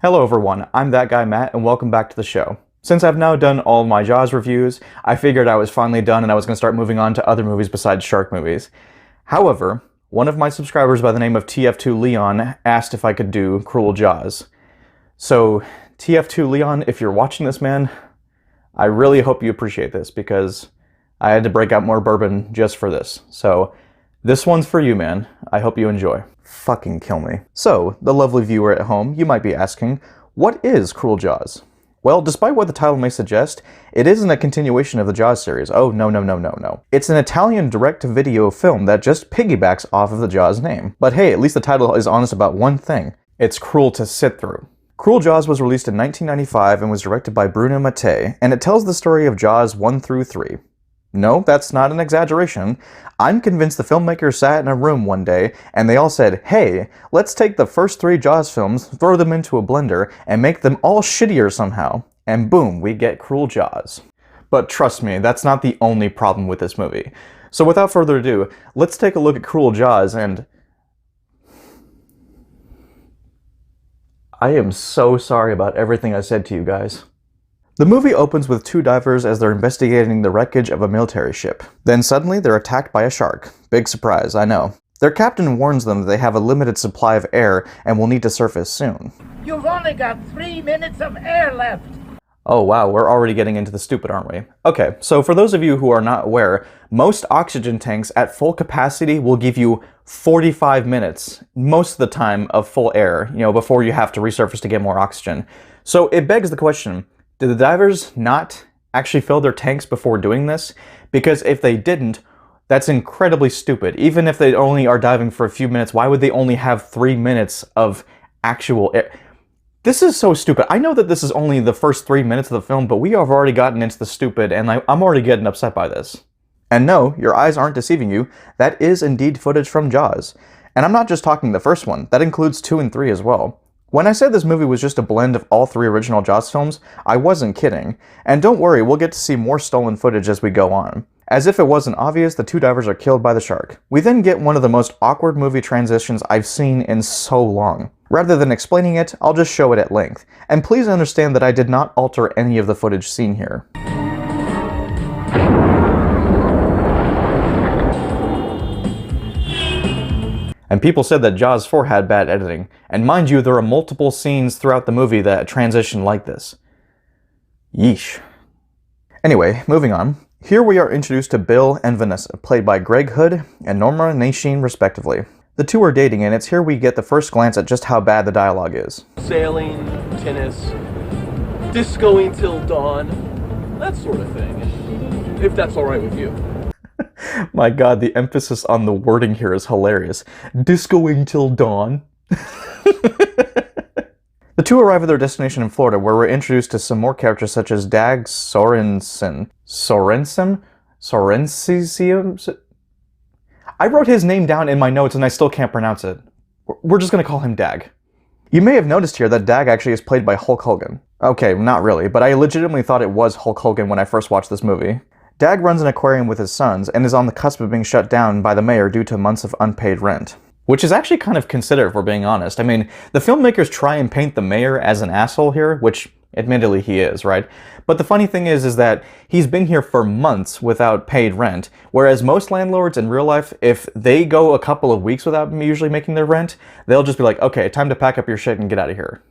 Hello everyone, I'm ThatGuyMatt and welcome back to the show. Since I've now done all my Jaws reviews, I figured I was finally done and I was going to start moving on to other movies besides shark movies. However, one of my subscribers by the name of TF2 Leon asked if I could do Cruel Jaws. So, TF2 Leon, if you're watching this, man, I really hope you appreciate this because I had to break out more bourbon just for this. So, this one's for you, man. I hope you enjoy. Fucking kill me. So, the lovely viewer at home, you might be asking, what is Cruel Jaws? Well, despite what the title may suggest, it isn't a continuation of the Jaws series. Oh, no. It's an Italian direct-to-video film that just piggybacks off of the Jaws name. But hey, at least the title is honest about one thing. It's cruel to sit through. Cruel Jaws was released in 1995 and was directed by Bruno Mattei, and it tells the story of Jaws 1 through 3. No, that's not an exaggeration. I'm convinced the filmmakers sat in a room one day and they all said, hey, let's take the first 3 Jaws films, throw them into a blender, and make them all shittier somehow. And boom, we get Cruel Jaws. But trust me, that's not the only problem with this movie. So without further ado, let's take a look at Cruel Jaws and... I am so sorry about everything I said to you guys. The movie opens with 2 divers as they're investigating the wreckage of a military ship. Then suddenly they're attacked by a shark. Big surprise, I know. Their captain warns them that they have a limited supply of air and will need to surface soon. You've only got 3 minutes of air left! Oh wow, we're already getting into the stupid, aren't we? Okay, so for those of you who are not aware, most oxygen tanks at full capacity will give you 45 minutes, most of the time, of full air, before you have to resurface to get more oxygen. So it begs the question, did the divers not actually fill their tanks before doing this? Because if they didn't, that's incredibly stupid. Even if they only are diving for a few minutes, why would they only have 3 minutes of actual air? This is so stupid. I know that this is only the first 3 minutes of the film, but we have already gotten into the stupid, and I'm already getting upset by this. And no, your eyes aren't deceiving you. That is indeed footage from Jaws. And I'm not just talking the first one. That includes 2 and 3 as well. When I said this movie was just a blend of all 3 original Jaws films, I wasn't kidding. And don't worry, we'll get to see more stolen footage as we go on. As if it wasn't obvious, the 2 divers are killed by the shark. We then get one of the most awkward movie transitions I've seen in so long. Rather than explaining it, I'll just show it at length. And please understand that I did not alter any of the footage seen here. And people said that Jaws 4 had bad editing. And mind you, there are multiple scenes throughout the movie that transition like this. Yeesh. Anyway, moving on. Here we are introduced to Bill and Vanessa, played by Greg Hood and Norma Nasheen respectively. The 2 are dating, and it's here we get the first glance at just how bad the dialogue is. Sailing, tennis, discoing till dawn, that sort of thing. If that's alright with you. My god, the emphasis on the wording here is hilarious. Discoing till dawn. The 2 arrive at their destination in Florida, where we're introduced to some more characters such as Dag Sorensen. I wrote his name down in my notes and I still can't pronounce it. We're just gonna call him Dag. You may have noticed here that Dag actually is played by Hulk Hogan. Okay, not really, but I legitimately thought it was Hulk Hogan when I first watched this movie. Dag runs an aquarium with his sons and is on the cusp of being shut down by the mayor due to months of unpaid rent. Which is actually kind of considerate, if we're being honest. I mean, the filmmakers try and paint the mayor as an asshole here, which admittedly he is, right? But the funny thing is that he's been here for months without paid rent, whereas most landlords in real life, if they go a couple of weeks without usually making their rent, they'll just be like, okay, time to pack up your shit and get out of here.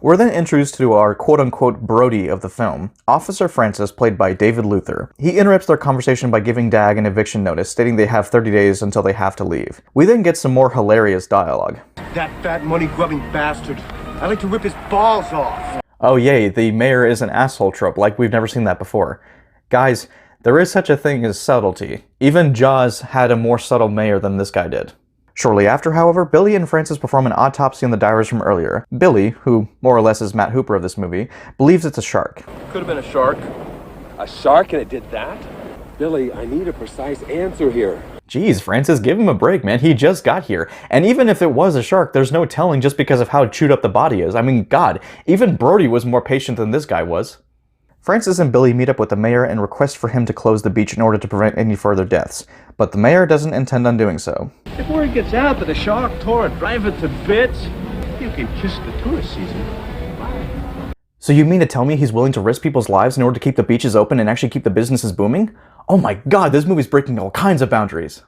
We're then introduced to our quote-unquote Brody of the film, Officer Francis, played by David Luther. He interrupts their conversation by giving Dag an eviction notice, stating they have 30 days until they have to leave. We then get some more hilarious dialogue. That fat money-grubbing bastard. I'd like to rip his balls off. Oh yay, the mayor is an asshole trope, like we've never seen that before. Guys, there is such a thing as subtlety. Even Jaws had a more subtle mayor than this guy did. Shortly after, however, Billy and Francis perform an autopsy on the divers from earlier. Billy, who more or less is Matt Hooper of this movie, believes it's a shark. Could have been a shark. A shark and it did that? Billy, I need a precise answer here. Jeez, Francis, give him a break, man. He just got here. And even if it was a shark, there's no telling just because of how chewed up the body is. I mean, God, even Brody was more patient than this guy was. Francis and Billy meet up with the mayor and request for him to close the beach in order to prevent any further deaths, but the mayor doesn't intend on doing so. If word gets out that a shark tore a driver to bits, you can kiss the tourist season. So you mean to tell me he's willing to risk people's lives in order to keep the beaches open and actually keep the businesses booming? Oh my god, this movie's breaking all kinds of boundaries.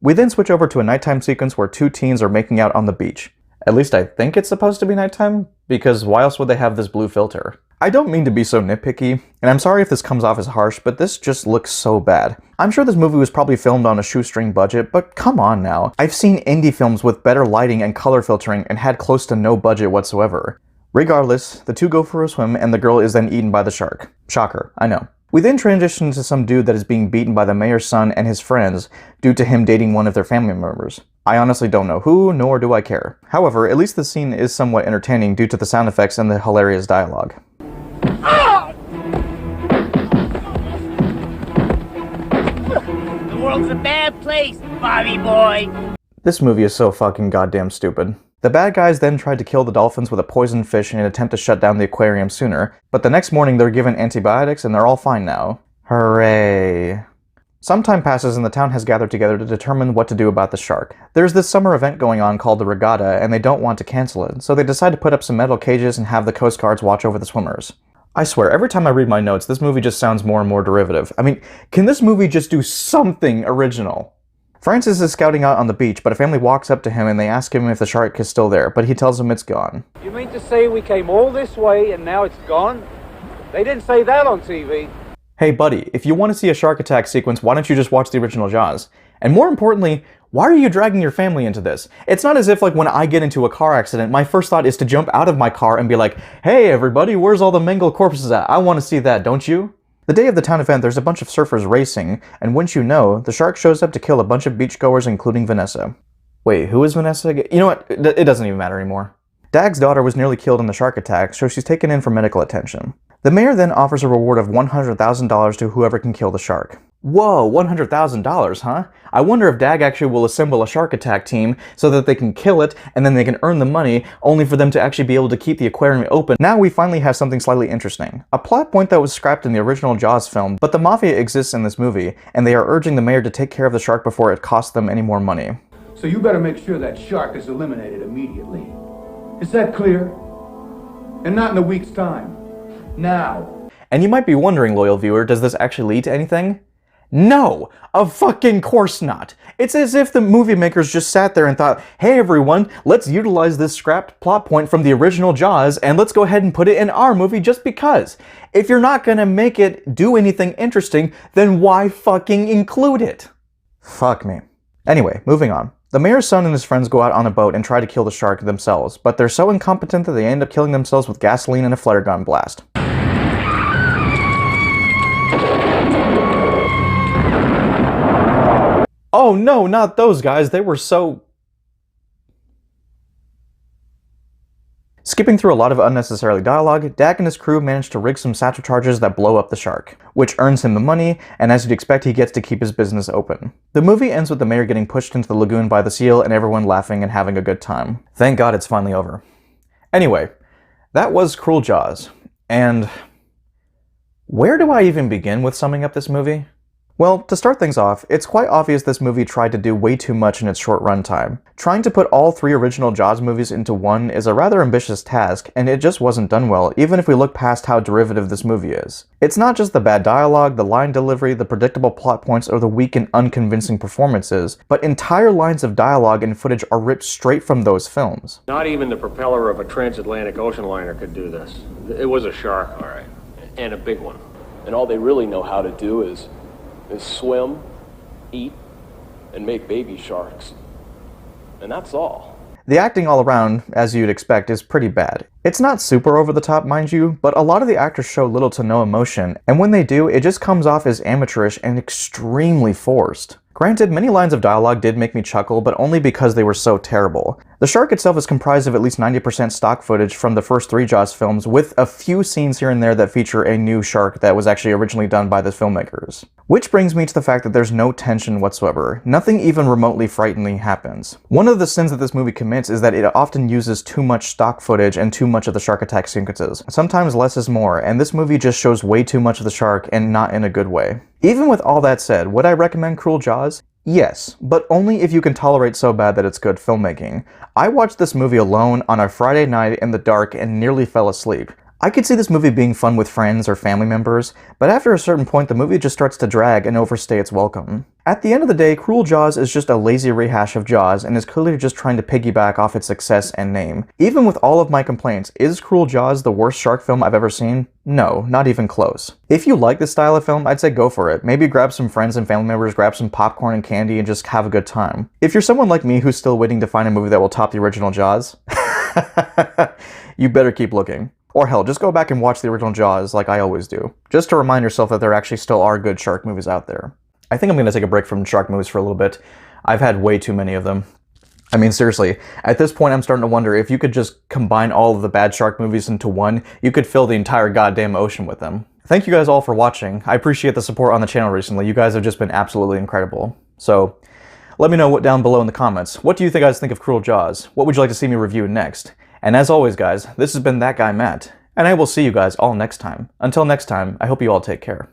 We then switch over to a nighttime sequence where two teens are making out on the beach. At least I think it's supposed to be nighttime, because why else would they have this blue filter? I don't mean to be so nitpicky, and I'm sorry if this comes off as harsh, but this just looks so bad. I'm sure this movie was probably filmed on a shoestring budget, but come on now. I've seen indie films with better lighting and color filtering and had close to no budget whatsoever. Regardless, the two go for a swim and the girl is then eaten by the shark. Shocker, I know. We then transition to some dude that is being beaten by the mayor's son and his friends due to him dating one of their family members. I honestly don't know who, nor do I care. However, at least the scene is somewhat entertaining due to the sound effects and the hilarious dialogue. The world's a bad place, Bobby boy. This movie is so fucking goddamn stupid. The bad guys then tried to kill the dolphins with a poisoned fish in an attempt to shut down the aquarium sooner, but the next morning they're given antibiotics and they're all fine now. Hooray. Some time passes and the town has gathered together to determine what to do about the shark. There's this summer event going on called the regatta, and they don't want to cancel it, so they decide to put up some metal cages and have the coast guards watch over the swimmers. I swear, every time I read my notes, this movie just sounds more and more derivative. I mean, can this movie just do something original? Francis is scouting out on the beach, but a family walks up to him and they ask him if the shark is still there, but he tells them it's gone. You mean to say we came all this way and now it's gone? They didn't say that on TV. Hey buddy, if you want to see a shark attack sequence, why don't you just watch the original Jaws? And more importantly, why are you dragging your family into this? It's not as if like when I get into a car accident, my first thought is to jump out of my car and be like, hey everybody, where's all the mangled corpses at? I want to see that, don't you? The day of the town event, there's a bunch of surfers racing, and wouldn't you know, the shark shows up to kill a bunch of beachgoers, including Vanessa. Wait, who is Vanessa again? You know what? It doesn't even matter anymore. Dag's daughter was nearly killed in the shark attack, so she's taken in for medical attention. The mayor then offers a reward of $100,000 to whoever can kill the shark. Whoa, $100,000, huh? I wonder if Dag actually will assemble a shark attack team so that they can kill it and then they can earn the money, only for them to actually be able to keep the aquarium open. Now we finally have something slightly interesting. A plot point that was scrapped in the original Jaws film, but the mafia exists in this movie, and they are urging the mayor to take care of the shark before it costs them any more money. So you better make sure that shark is eliminated immediately. Is that clear? And not in a week's time. Now. And you might be wondering, loyal viewer, does this actually lead to anything? No! Of fucking course not! It's as if the movie makers just sat there and thought, hey everyone, let's utilize this scrapped plot point from the original Jaws and let's go ahead and put it in our movie just because. If you're not gonna make it do anything interesting, then why fucking include it? Fuck me. Anyway, moving on. The mayor's son and his friends go out on a boat and try to kill the shark themselves, but they're so incompetent that they end up killing themselves with gasoline and a flare gun blast. Oh no, not those guys, they were so... Skipping through a lot of unnecessary dialogue, Dag and his crew manage to rig some satchel charges that blow up the shark, which earns him the money, and as you'd expect, he gets to keep his business open. The movie ends with the mayor getting pushed into the lagoon by the seal and everyone laughing and having a good time. Thank God it's finally over. Anyway, that was Cruel Jaws, and... where do I even begin with summing up this movie? Well, to start things off, it's quite obvious this movie tried to do way too much in its short runtime. Trying to put all three original Jaws movies into one is a rather ambitious task, and it just wasn't done well, even if we look past how derivative this movie is. It's not just the bad dialogue, the line delivery, the predictable plot points, or the weak and unconvincing performances, but entire lines of dialogue and footage are ripped straight from those films. Not even the propeller of a transatlantic ocean liner could do this. It was a shark, all right, and a big one. And all they really know how to do is swim, eat, and make baby sharks. And that's all. The acting all around, as you'd expect, is pretty bad. It's not super over the top, mind you, but a lot of the actors show little to no emotion, and when they do, it just comes off as amateurish and extremely forced. Granted, many lines of dialogue did make me chuckle, but only because they were so terrible. The shark itself is comprised of at least 90% stock footage from the first three Jaws films, with a few scenes here and there that feature a new shark that was actually originally done by the filmmakers. Which brings me to the fact that there's no tension whatsoever. Nothing even remotely frightening happens. One of the sins that this movie commits is that it often uses too much stock footage and too much of the shark attack sequences. Sometimes less is more, and this movie just shows way too much of the shark and not in a good way. Even with all that said, would I recommend Cruel Jaws? Yes, but only if you can tolerate so bad that it's good filmmaking. I watched this movie alone on a Friday night in the dark and nearly fell asleep. I could see this movie being fun with friends or family members, but after a certain point the movie just starts to drag and overstay its welcome. At the end of the day, Cruel Jaws is just a lazy rehash of Jaws and is clearly just trying to piggyback off its success and name. Even with all of my complaints, is Cruel Jaws the worst shark film I've ever seen? No, not even close. If you like this style of film, I'd say go for it. Maybe grab some friends and family members, grab some popcorn and candy, and just have a good time. If you're someone like me who's still waiting to find a movie that will top the original Jaws, you better keep looking. Or hell, just go back and watch the original Jaws like I always do, just to remind yourself that there actually still are good shark movies out there. I think I'm going to take a break from shark movies for a little bit. I've had way too many of them. I mean, seriously, at this point I'm starting to wonder if you could just combine all of the bad shark movies into one, you could fill the entire goddamn ocean with them. Thank you guys all for watching. I appreciate the support on the channel recently. You guys have just been absolutely incredible. So, let me know down below in the comments. What do you guys think of Cruel Jaws? What would you like to see me review next? And as always, guys, this has been That Guy Matt, and I will see you guys all next time. Until next time, I hope you all take care.